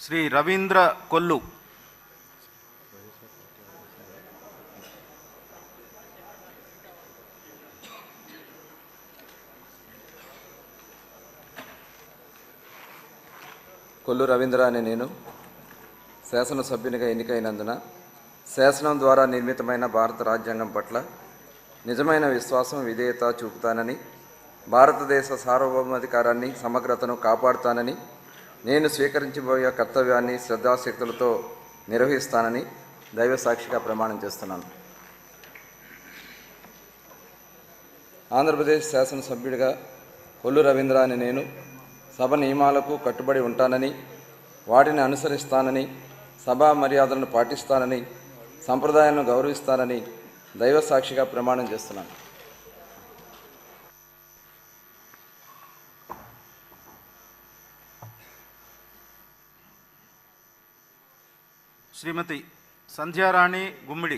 శ్రీ రవీంద్ర కొల్లు. కొల్లు రవీంద్ర అనే నేను శాసనసభ్యునిగా ఎన్నికైనందున శాసనం ద్వారా నిర్మితమైన భారత రాజ్యాంగం పట్ల నిజమైన విశ్వాసం, విధేయత చూపుతానని, భారతదేశ సార్వభౌమాధికారాన్ని, సమగ్రతను కాపాడుతానని, నేను స్వీకరించబోయే కర్తవ్యాన్ని శ్రద్ధాశక్తులతో నిర్వహిస్తానని దైవసాక్షిగా ప్రమాణం చేస్తున్నాను. ఆంధ్రప్రదేశ్ శాసనసభ్యుడిగా కొల్లు రవీంద్ర అనే నేను సభ నియమాలకు కట్టుబడి ఉంటానని, వాటిని అనుసరిస్తానని, సభా మర్యాదలను పాటిస్తానని, సంప్రదాయాలను గౌరవిస్తానని దైవసాక్షిగా ప్రమాణం చేస్తున్నాను. శ్రీమతి సంధ్యారాణి గుమ్మిడి.